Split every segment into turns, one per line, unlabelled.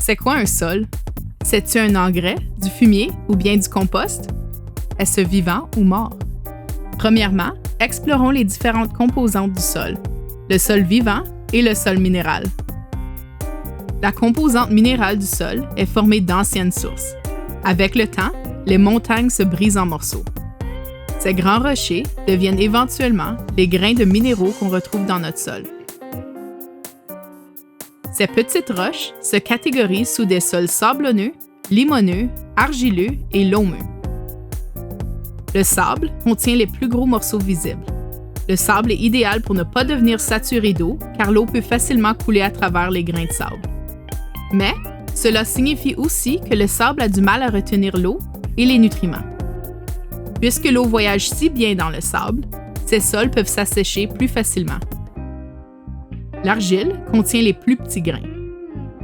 C'est quoi un sol? C'est-tu un engrais, du fumier ou bien du compost? Est-ce vivant ou mort? Premièrement, explorons les différentes composantes du sol, le sol vivant et le sol minéral. La composante minérale du sol est formée d'anciennes sources. Avec le temps, les montagnes se brisent en morceaux. Ces grands rochers deviennent éventuellement les grains de minéraux qu'on retrouve dans notre sol. Ces petites roches se catégorisent sous des sols sablonneux, limoneux, argileux et loameux. Le sable contient les plus gros morceaux visibles. Le sable est idéal pour ne pas devenir saturé d'eau car l'eau peut facilement couler à travers les grains de sable. Mais cela signifie aussi que le sable a du mal à retenir l'eau et les nutriments. Puisque l'eau voyage si bien dans le sable, ces sols peuvent s'assécher plus facilement. L'argile contient les plus petits grains.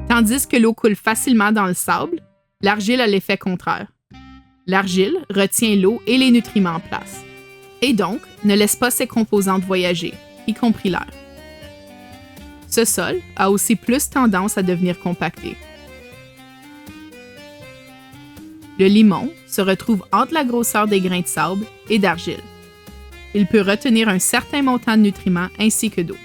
Tandis que l'eau coule facilement dans le sable, l'argile a l'effet contraire. L'argile retient l'eau et les nutriments en place, et donc ne laisse pas ses composantes voyager, y compris l'air. Ce sol a aussi plus tendance à devenir compacté. Le limon se retrouve entre la grosseur des grains de sable et d'argile. Il peut retenir un certain montant de nutriments ainsi que d'eau.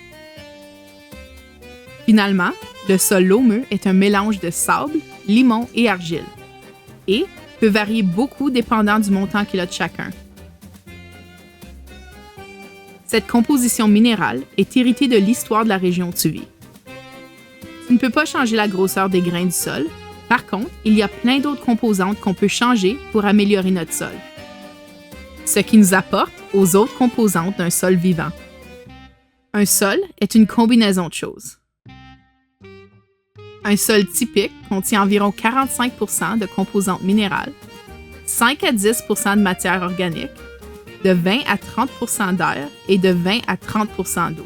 Finalement, le sol loameux est un mélange de sable, limon et argile, et peut varier beaucoup dépendant du montant qu'il a de chacun. Cette composition minérale est héritée de l'histoire de la région où tu vis. Tu ne peux pas changer la grosseur des grains du sol. Par contre, il y a plein d'autres composantes qu'on peut changer pour améliorer notre sol. Ce qui nous apporte aux autres composantes d'un sol vivant. Un sol est une combinaison de choses. Un sol typique contient environ 45% de composantes minérales, 5 à 10% de matière organique, de 20 à 30% d'air et de 20 à 30% d'eau.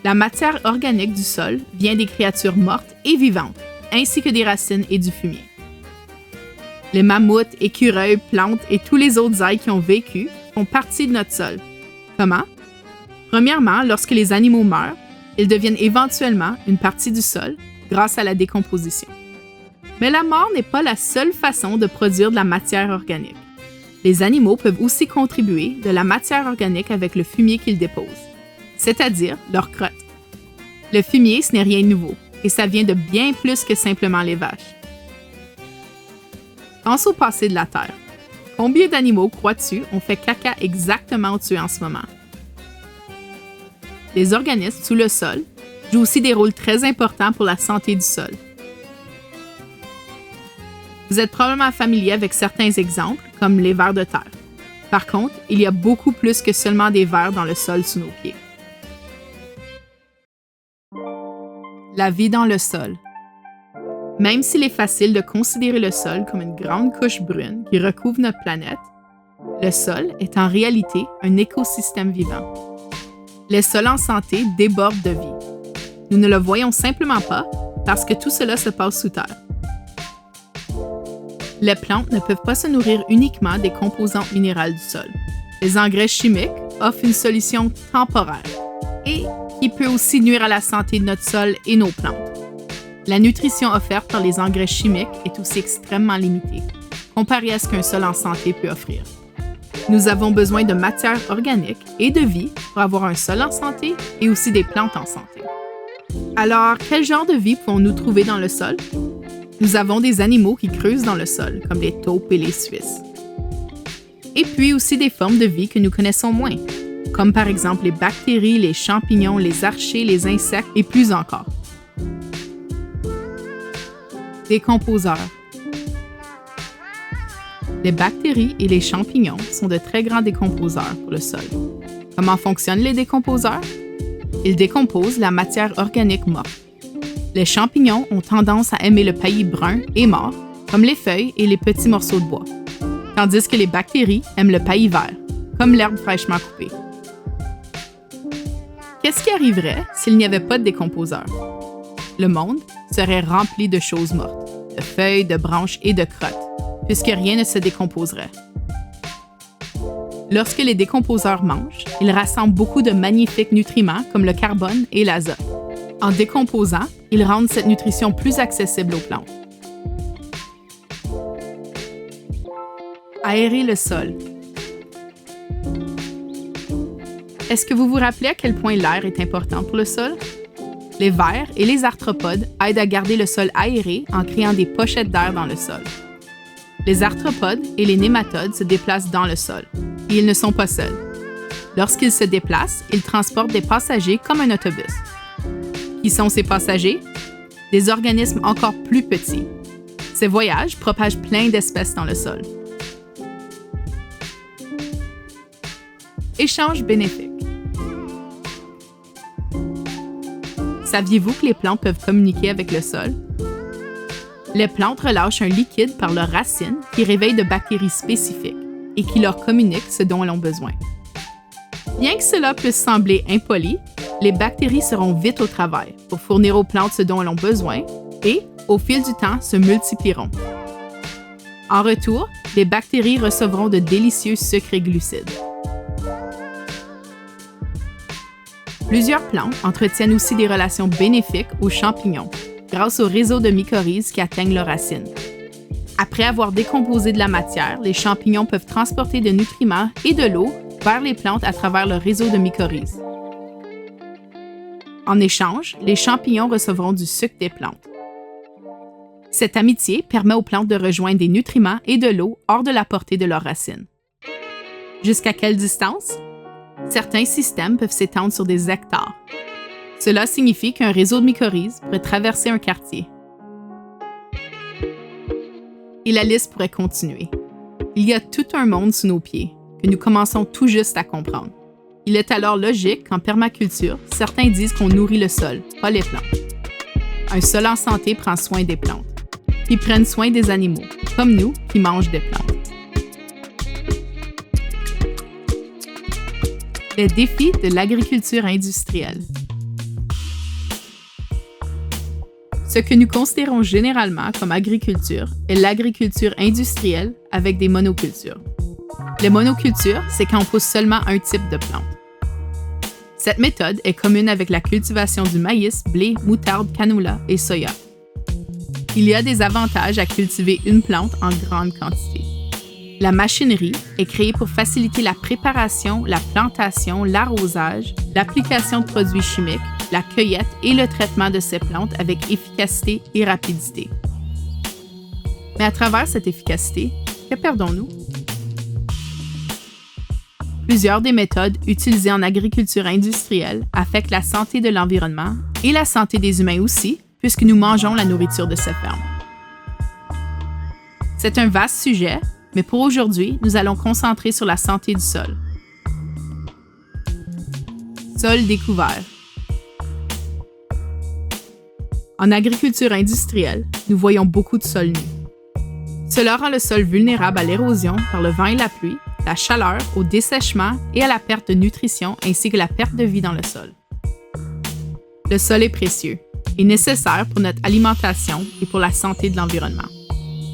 La matière organique du sol vient des créatures mortes et vivantes, ainsi que des racines et du fumier. Les mammouths, écureuils, plantes et tous les autres ailes qui ont vécu font partie de notre sol. Comment? Premièrement, lorsque les animaux meurent, ils deviennent éventuellement une partie du sol grâce à la décomposition. Mais la mort n'est pas la seule façon de produire de la matière organique. Les animaux peuvent aussi contribuer de la matière organique avec le fumier qu'ils déposent, c'est-à-dire leur crotte. Le fumier, ce n'est rien de nouveau, et ça vient de bien plus que simplement les vaches. Pense au passé de la Terre. Combien d'animaux, crois-tu, ont fait caca exactement où tu es en ce moment? Les organismes sous le sol jouent aussi des rôles très importants pour la santé du sol. Vous êtes probablement familier avec certains exemples, comme les vers de terre. Par contre, il y a beaucoup plus que seulement des vers dans le sol sous nos pieds. La vie dans le sol. Même s'il est facile de considérer le sol comme une grande couche brune qui recouvre notre planète, le sol est en réalité un écosystème vivant. Les sols en santé débordent de vie. Nous ne le voyons simplement pas parce que tout cela se passe sous terre. Les plantes ne peuvent pas se nourrir uniquement des composantes minérales du sol. Les engrais chimiques offrent une solution temporaire et qui peut aussi nuire à la santé de notre sol et nos plantes. La nutrition offerte par les engrais chimiques est aussi extrêmement limitée, comparée à ce qu'un sol en santé peut offrir. Nous avons besoin de matière organique et de vie pour avoir un sol en santé et aussi des plantes en santé. Alors, quel genre de vie pouvons-nous trouver dans le sol? Nous avons des animaux qui creusent dans le sol, comme les taupes et les suisses. Et puis aussi des formes de vie que nous connaissons moins, comme par exemple les bactéries, les champignons, les archées, les insectes et plus encore. Décomposeurs. Les bactéries et les champignons sont de très grands décomposeurs pour le sol. Comment fonctionnent les décomposeurs? Ils décomposent la matière organique morte. Les champignons ont tendance à aimer le paillis brun et mort, comme les feuilles et les petits morceaux de bois, tandis que les bactéries aiment le paillis vert, comme l'herbe fraîchement coupée. Qu'est-ce qui arriverait s'il n'y avait pas de décomposeurs? Le monde serait rempli de choses mortes, de feuilles, de branches et de crottes, puisque rien ne se décomposerait. Lorsque les décomposeurs mangent, ils rassemblent beaucoup de magnifiques nutriments comme le carbone et l'azote. En décomposant, ils rendent cette nutrition plus accessible aux plantes. Aérer le sol. Est-ce que vous vous rappelez à quel point l'air est important pour le sol? Les vers et les arthropodes aident à garder le sol aéré en créant des pochettes d'air dans le sol. Les arthropodes et les nématodes se déplacent dans le sol, et ils ne sont pas seuls. Lorsqu'ils se déplacent, ils transportent des passagers comme un autobus. Qui sont ces passagers? Des organismes encore plus petits. Ces voyages propagent plein d'espèces dans le sol. Échange bénéfique. Saviez-vous que les plantes peuvent communiquer avec le sol? Les plantes relâchent un liquide par leurs racines qui réveille de bactéries spécifiques et qui leur communiquent ce dont elles ont besoin. Bien que cela puisse sembler impoli, les bactéries seront vite au travail pour fournir aux plantes ce dont elles ont besoin et, au fil du temps, se multiplieront. En retour, les bactéries recevront de délicieux sucres et glucides. Plusieurs plantes entretiennent aussi des relations bénéfiques aux champignons grâce au réseau de mycorhizes qui atteignent leurs racines. Après avoir décomposé de la matière, les champignons peuvent transporter des nutriments et de l'eau vers les plantes à travers le réseau de mycorhizes. En échange, les champignons recevront du sucre des plantes. Cette amitié permet aux plantes de rejoindre des nutriments et de l'eau hors de la portée de leurs racines. Jusqu'à quelle distance? Certains systèmes peuvent s'étendre sur des hectares. Cela signifie qu'un réseau de mycorhizes pourrait traverser un quartier. Et la liste pourrait continuer. Il y a tout un monde sous nos pieds, que nous commençons tout juste à comprendre. Il est alors logique qu'en permaculture, certains disent qu'on nourrit le sol, pas les plantes. Un sol en santé prend soin des plantes, qui prennent soin des animaux, comme nous qui mangent des plantes. Les défis de l'agriculture industrielle. Ce que nous considérons généralement comme agriculture est l'agriculture industrielle avec des monocultures. Les monocultures, c'est quand on pousse seulement un type de plante. Cette méthode est commune avec la cultivation du maïs, blé, moutarde, canola et soya. Il y a des avantages à cultiver une plante en grande quantité. La machinerie est créée pour faciliter la préparation, la plantation, l'arrosage, l'application de produits chimiques, la cueillette et le traitement de ces plantes avec efficacité et rapidité. Mais à travers cette efficacité, que perdons-nous? Plusieurs des méthodes utilisées en agriculture industrielle affectent la santé de l'environnement et la santé des humains aussi, puisque nous mangeons la nourriture de ces fermes. C'est un vaste sujet, mais pour aujourd'hui, nous allons concentrer sur la santé du sol. Sol découvert. En agriculture industrielle, nous voyons beaucoup de sols nus. Cela rend le sol vulnérable à l'érosion par le vent et la pluie, la chaleur, au dessèchement et à la perte de nutrition ainsi que la perte de vie dans le sol. Le sol est précieux et nécessaire pour notre alimentation et pour la santé de l'environnement.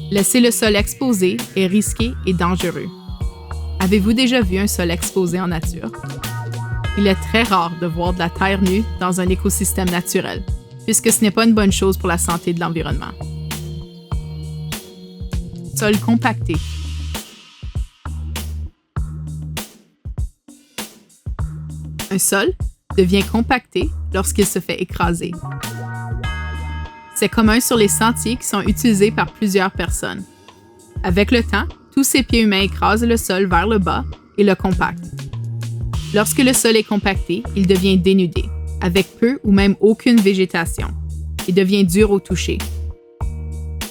Laisser le sol exposé est risqué et dangereux. Avez-vous déjà vu un sol exposé en nature? Il est très rare de voir de la terre nue dans un écosystème naturel, puisque ce n'est pas une bonne chose pour la santé de l'environnement. Sol compacté. Un sol devient compacté lorsqu'il se fait écraser. C'est commun sur les sentiers qui sont utilisés par plusieurs personnes. Avec le temps, tous ces pieds humains écrasent le sol vers le bas et le compactent. Lorsque le sol est compacté, il devient dénudé, avec peu ou même aucune végétation, et devient dur au toucher.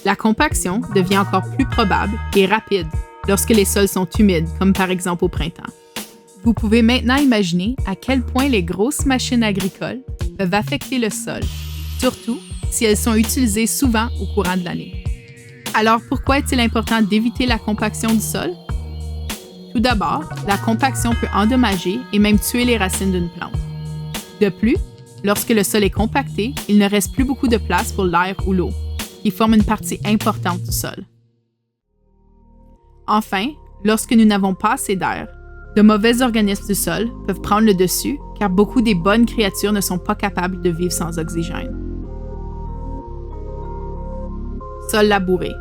La compaction devient encore plus probable et rapide lorsque les sols sont humides, comme par exemple au printemps. Vous pouvez maintenant imaginer à quel point les grosses machines agricoles peuvent affecter le sol, surtout si elles sont utilisées souvent au courant de l'année. Alors, pourquoi est-il important d'éviter la compaction du sol? Tout d'abord, la compaction peut endommager et même tuer les racines d'une plante. De plus, lorsque le sol est compacté, il ne reste plus beaucoup de place pour l'air ou l'eau, qui forment une partie importante du sol. Enfin, lorsque nous n'avons pas assez d'air, De mauvais organismes du sol peuvent prendre le dessus car beaucoup des bonnes créatures ne sont pas capables de vivre sans oxygène. Sol labouré.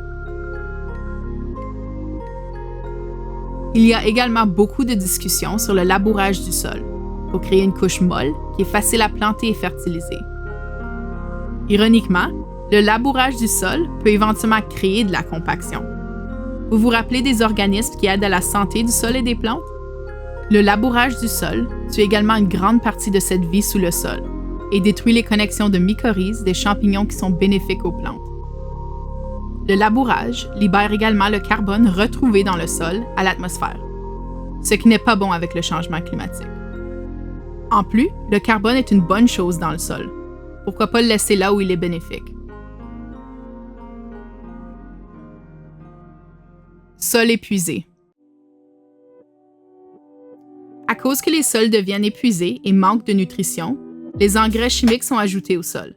Il y a également beaucoup de discussions sur le labourage du sol pour créer une couche molle qui est facile à planter et fertiliser. Ironiquement, le labourage du sol peut éventuellement créer de la compaction. Vous vous rappelez des organismes qui aident à la santé du sol et des plantes? Le labourage du sol tue également une grande partie de cette vie sous le sol et détruit les connexions de mycorhizes des champignons qui sont bénéfiques aux plantes. Le labourage libère également le carbone retrouvé dans le sol à l'atmosphère, ce qui n'est pas bon avec le changement climatique. En plus, le carbone est une bonne chose dans le sol. Pourquoi pas le laisser là où il est bénéfique? Sol épuisé. À cause que les sols deviennent épuisés et manquent de nutrition, les engrais chimiques sont ajoutés au sol.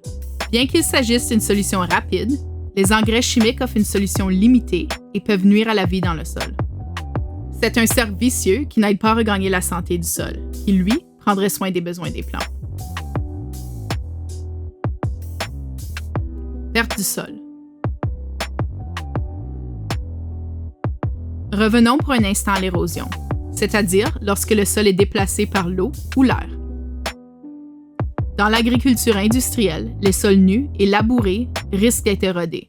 Bien qu'il s'agisse d'une solution rapide, les engrais chimiques offrent une solution limitée et peuvent nuire à la vie dans le sol. C'est un cercle vicieux qui n'aide pas à regagner la santé du sol, qui, lui, prendrait soin des besoins des plantes. Perte du sol. Revenons pour un instant à l'érosion, c'est-à-dire lorsque le sol est déplacé par l'eau ou l'air. Dans l'agriculture industrielle, les sols nus et labourés risquent d'être érodés.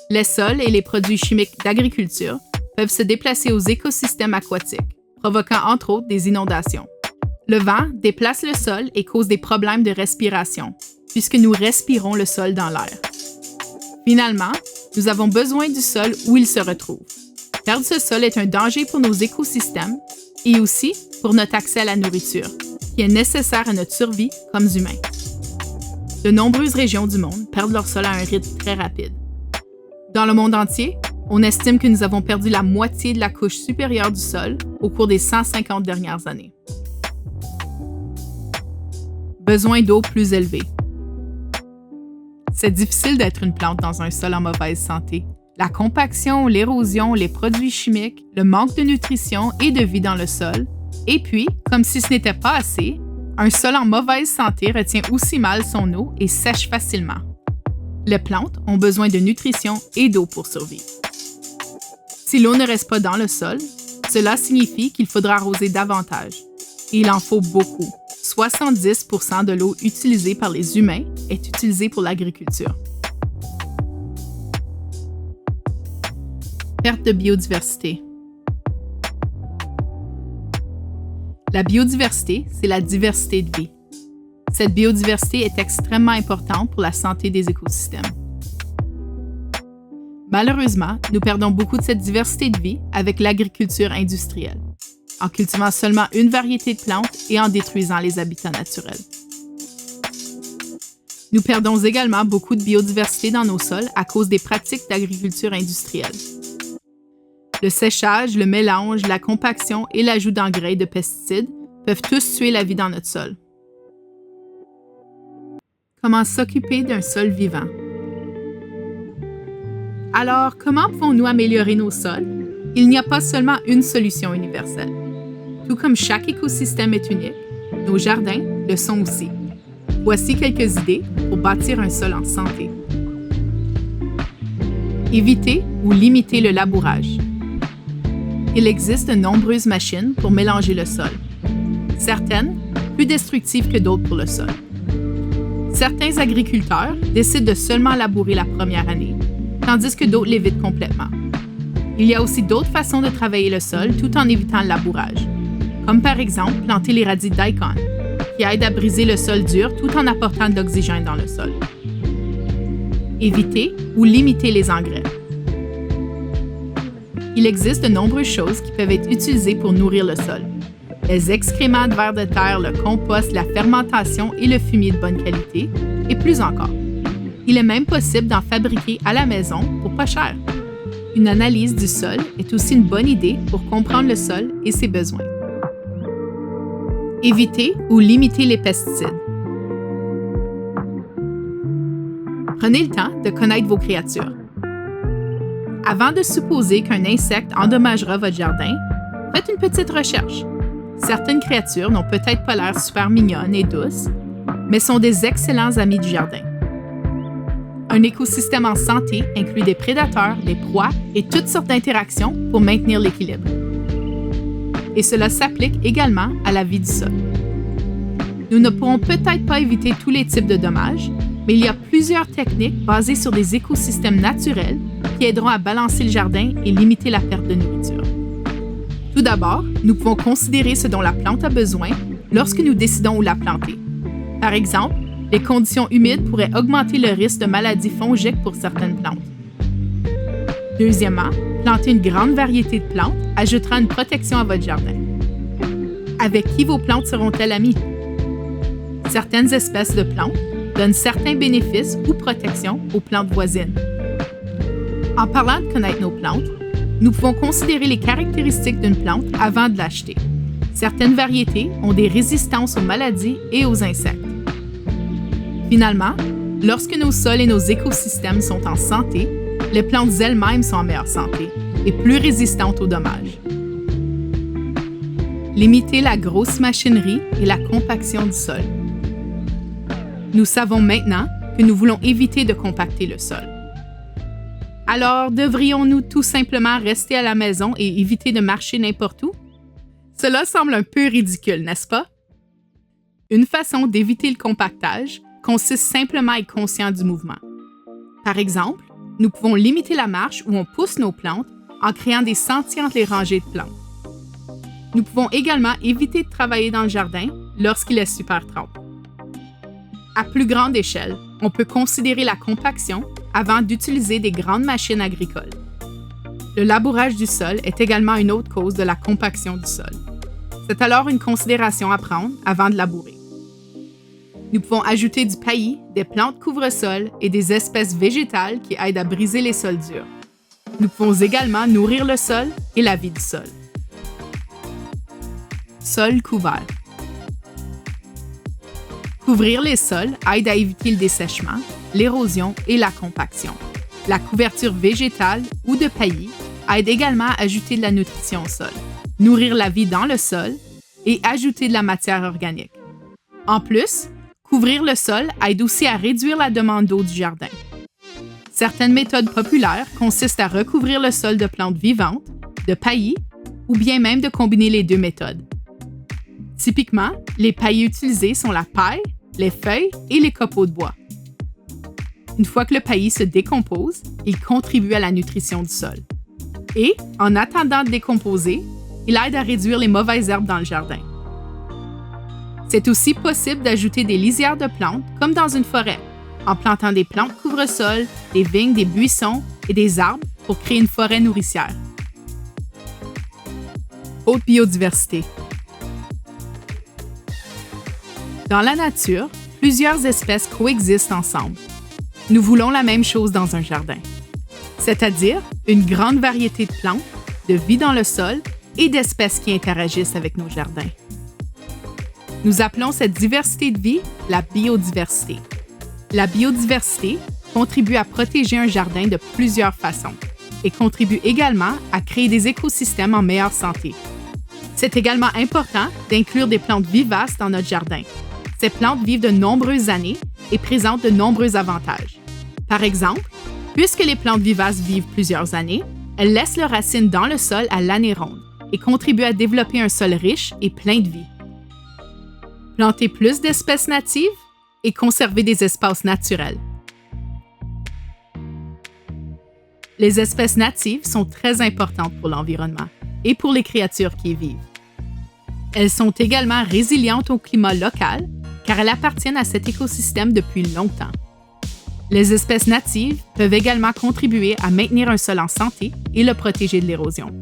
Les sols et les produits chimiques d'agriculture peuvent se déplacer aux écosystèmes aquatiques, provoquant entre autres des inondations. Le vent déplace le sol et cause des problèmes de respiration, puisque nous respirons le sol dans l'air. Finalement, nous avons besoin du sol où il se retrouve. Perdre ce sol est un danger pour nos écosystèmes et aussi pour notre accès à la nourriture, qui est nécessaire à notre survie comme humains. De nombreuses régions du monde perdent leur sol à un rythme très rapide. Dans le monde entier, on estime que nous avons perdu la moitié de la couche supérieure du sol au cours des 150 dernières années. Besoin d'eau plus élevé. C'est difficile d'être une plante dans un sol en mauvaise santé. La compaction, l'érosion, les produits chimiques, le manque de nutrition et de vie dans le sol. Et puis, comme si ce n'était pas assez, un sol en mauvaise santé retient aussi mal son eau et sèche facilement. Les plantes ont besoin de nutrition et d'eau pour survivre. Si l'eau ne reste pas dans le sol, cela signifie qu'il faudra arroser davantage. Et il en faut beaucoup. 70% de l'eau utilisée par les humains est utilisée pour l'agriculture. Perte de biodiversité. La biodiversité, c'est la diversité de vie. Cette biodiversité est extrêmement importante pour la santé des écosystèmes. Malheureusement, nous perdons beaucoup de cette diversité de vie avec l'agriculture industrielle, en cultivant seulement une variété de plantes et en détruisant les habitats naturels. Nous perdons également beaucoup de biodiversité dans nos sols à cause des pratiques d'agriculture industrielle. Le séchage, le mélange, la compaction et l'ajout d'engrais et de pesticides peuvent tous tuer la vie dans notre sol. Comment s'occuper d'un sol vivant? Alors, comment pouvons-nous améliorer nos sols? Il n'y a pas seulement une solution universelle. Tout comme chaque écosystème est unique, nos jardins le sont aussi. Voici quelques idées pour bâtir un sol en santé. Éviter ou limiter le labourage. Il existe de nombreuses machines pour mélanger le sol. Certaines, plus destructives que d'autres pour le sol. Certains agriculteurs décident de seulement labourer la première année, tandis que d'autres l'évitent complètement. Il y a aussi d'autres façons de travailler le sol tout en évitant le labourage, comme par exemple planter les radis daikon, qui aident à briser le sol dur tout en apportant de l'oxygène dans le sol. Éviter ou limiter les engrais. Il existe de nombreuses choses qui peuvent être utilisées pour nourrir le sol. Les excréments de vers de terre, le compost, la fermentation et le fumier de bonne qualité, et plus encore. Il est même possible d'en fabriquer à la maison pour pas cher. Une analyse du sol est aussi une bonne idée pour comprendre le sol et ses besoins. Éviter ou limiter les pesticides. Prenez le temps de connaître vos créatures. Avant de supposer qu'un insecte endommagera votre jardin, Faites une petite recherche. Certaines créatures n'ont peut-être pas l'air super mignonnes et douces, mais sont des excellents amis du jardin. Un écosystème en santé inclut des prédateurs, des proies et toutes sortes d'interactions pour maintenir l'équilibre. Et cela s'applique également à la vie du sol. Nous ne pourrons peut-être pas éviter tous les types de dommages, mais il y a plusieurs techniques basées sur des écosystèmes naturels qui aideront à balancer le jardin et limiter la perte de nourriture. Tout d'abord, nous pouvons considérer ce dont la plante a besoin lorsque nous décidons où la planter. Par exemple, les conditions humides pourraient augmenter le risque de maladies fongiques pour certaines plantes. Deuxièmement, planter une grande variété de plantes ajoutera une protection à votre jardin. Avec qui vos plantes seront-elles amies? Certaines espèces de plantes donnent certains bénéfices ou protections aux plantes voisines. En parlant de connaître nos plantes, nous pouvons considérer les caractéristiques d'une plante avant de l'acheter. Certaines variétés ont des résistances aux maladies et aux insectes. Finalement, lorsque nos sols et nos écosystèmes sont en santé, les plantes elles-mêmes sont en meilleure santé et plus résistantes aux dommages. Limiter la grosse machinerie et la compaction du sol. Nous savons maintenant que nous voulons éviter de compacter le sol. Alors, devrions-nous tout simplement rester à la maison et éviter de marcher n'importe où? Cela semble un peu ridicule, n'est-ce pas? Une façon d'éviter le compactage consiste simplement à être conscient du mouvement. Par exemple, nous pouvons limiter la marche où on pousse nos plantes en créant des sentiers entre les rangées de plantes. Nous pouvons également éviter de travailler dans le jardin lorsqu'il est super trempe. À plus grande échelle, on peut considérer la compaction avant d'utiliser des grandes machines agricoles. Le labourage du sol est également une autre cause de la compaction du sol. C'est alors une considération à prendre avant de labourer. Nous pouvons ajouter du paillis, des plantes couvre-sol et des espèces végétales qui aident à briser les sols durs. Nous pouvons également nourrir le sol et la vie du sol. Sol couvert. Couvrir les sols aide à éviter le dessèchement, l'érosion et la compaction. La couverture végétale ou de paillis aide également à ajouter de la nutrition au sol, nourrir la vie dans le sol et ajouter de la matière organique. En plus, couvrir le sol aide aussi à réduire la demande d'eau du jardin. Certaines méthodes populaires consistent à recouvrir le sol de plantes vivantes, de paillis ou bien même de combiner les deux méthodes. Typiquement, les paillis utilisés sont la paille, les feuilles et les copeaux de bois. Une fois que le paillis se décompose, il contribue à la nutrition du sol. Et, en attendant de décomposer, il aide à réduire les mauvaises herbes dans le jardin. C'est aussi possible d'ajouter des lisières de plantes comme dans une forêt, en plantant des plantes couvre-sol, des vignes, des buissons et des arbres pour créer une forêt nourricière. Haute biodiversité. Dans la nature, plusieurs espèces coexistent ensemble. Nous voulons la même chose dans un jardin, c'est-à-dire une grande variété de plantes, de vie dans le sol et d'espèces qui interagissent avec nos jardins. Nous appelons cette diversité de vie la biodiversité. La biodiversité contribue à protéger un jardin de plusieurs façons et contribue également à créer des écosystèmes en meilleure santé. C'est également important d'inclure des plantes vivaces dans notre jardin. Ces plantes vivent de nombreuses années et présentent de nombreux avantages. Par exemple, puisque les plantes vivaces vivent plusieurs années, elles laissent leurs racines dans le sol à l'année ronde et contribuent à développer un sol riche et plein de vie. Planter plus d'espèces natives et conserver des espaces naturels. Les espèces natives sont très importantes pour l'environnement et pour les créatures qui y vivent. Elles sont également résilientes au climat local car elles appartiennent à cet écosystème depuis longtemps. Les espèces natives peuvent également contribuer à maintenir un sol en santé et le protéger de l'érosion.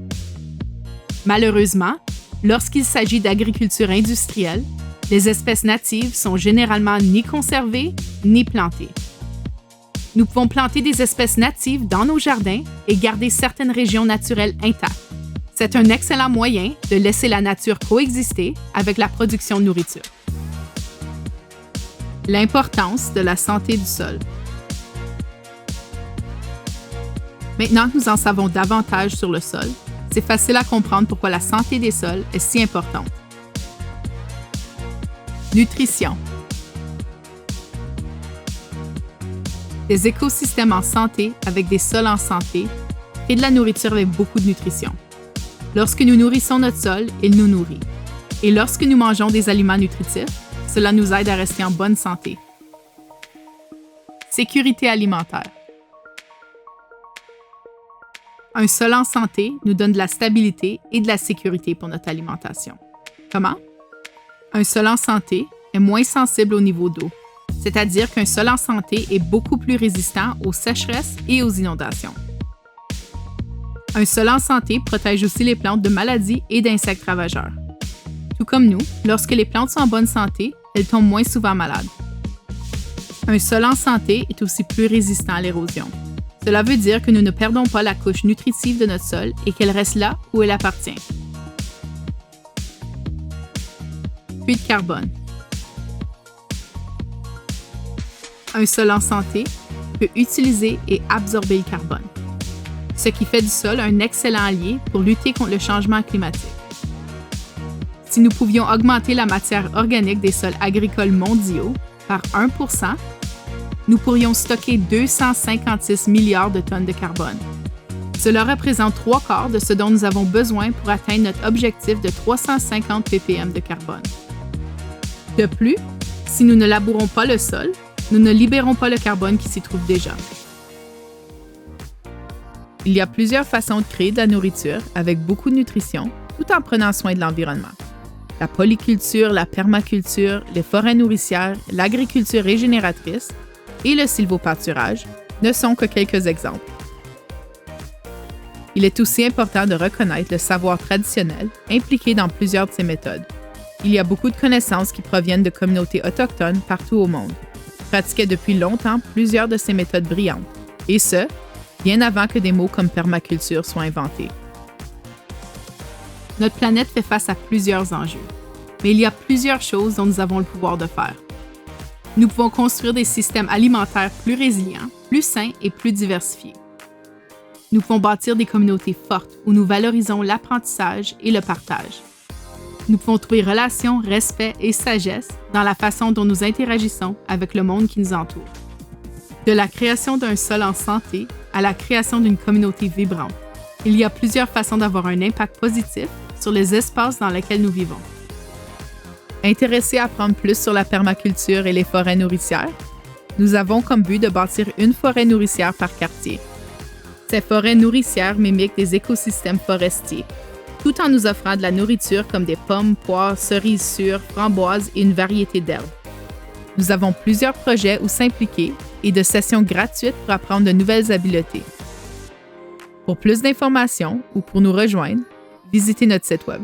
Malheureusement, lorsqu'il s'agit d'agriculture industrielle, les espèces natives sont généralement ni conservées ni plantées. Nous pouvons planter des espèces natives dans nos jardins et garder certaines régions naturelles intactes. C'est un excellent moyen de laisser la nature coexister avec la production de nourriture. L'importance de la santé du sol. Maintenant que nous en savons davantage sur le sol, c'est facile à comprendre pourquoi la santé des sols est si importante. Nutrition. Des écosystèmes en santé avec des sols en santé créent de la nourriture avec beaucoup de nutrition. Lorsque nous nourrissons notre sol, il nous nourrit. Et lorsque nous mangeons des aliments nutritifs, cela nous aide à rester en bonne santé. Sécurité alimentaire. Un sol en santé nous donne de la stabilité et de la sécurité pour notre alimentation. Comment? Un sol en santé est moins sensible au niveau d'eau, c'est-à-dire qu'un sol en santé est beaucoup plus résistant aux sécheresses et aux inondations. Un sol en santé protège aussi les plantes de maladies et d'insectes ravageurs. Tout comme nous, lorsque les plantes sont en bonne santé, elles tombent moins souvent malades. Un sol en santé est aussi plus résistant à l'érosion. Cela veut dire que nous ne perdons pas la couche nutritive de notre sol et qu'elle reste là où elle appartient. Puits de carbone. Un sol en santé peut utiliser et absorber le carbone, ce qui fait du sol un excellent allié pour lutter contre le changement climatique. Si nous pouvions augmenter la matière organique des sols agricoles mondiaux par 1%, nous pourrions stocker 256 milliards de tonnes de carbone. Cela représente 3/4 de ce dont nous avons besoin pour atteindre notre objectif de 350 ppm de carbone. De plus, si nous ne labourons pas le sol, nous ne libérons pas le carbone qui s'y trouve déjà. Il y a plusieurs façons de créer de la nourriture avec beaucoup de nutrition, tout en prenant soin de l'environnement. La polyculture, la permaculture, les forêts nourricières, l'agriculture régénératrice et le sylvopâturage ne sont que quelques exemples. Il est aussi important de reconnaître le savoir traditionnel impliqué dans plusieurs de ces méthodes. Il y a beaucoup de connaissances qui proviennent de communautés autochtones partout au monde, qui pratiquaient depuis longtemps plusieurs de ces méthodes brillantes, et ce, bien avant que des mots comme permaculture soient inventés. Notre planète fait face à plusieurs enjeux, mais il y a plusieurs choses dont nous avons le pouvoir de faire. Nous pouvons construire des systèmes alimentaires plus résilients, plus sains et plus diversifiés. Nous pouvons bâtir des communautés fortes où nous valorisons l'apprentissage et le partage. Nous pouvons trouver relation, respect et sagesse dans la façon dont nous interagissons avec le monde qui nous entoure. De la création d'un sol en santé à la création d'une communauté vibrante, il y a plusieurs façons d'avoir un impact positif sur les espaces dans lesquels nous vivons. Intéressés à apprendre plus sur la permaculture et les forêts nourricières? Nous avons comme but de bâtir une forêt nourricière par quartier. Ces forêts nourricières mimiquent des écosystèmes forestiers, tout en nous offrant de la nourriture comme des pommes, poires, cerises sûres, framboises et une variété d'herbes. Nous avons plusieurs projets où s'impliquer et de sessions gratuites pour apprendre de nouvelles habiletés. Pour plus d'informations ou pour nous rejoindre, visitez notre site web.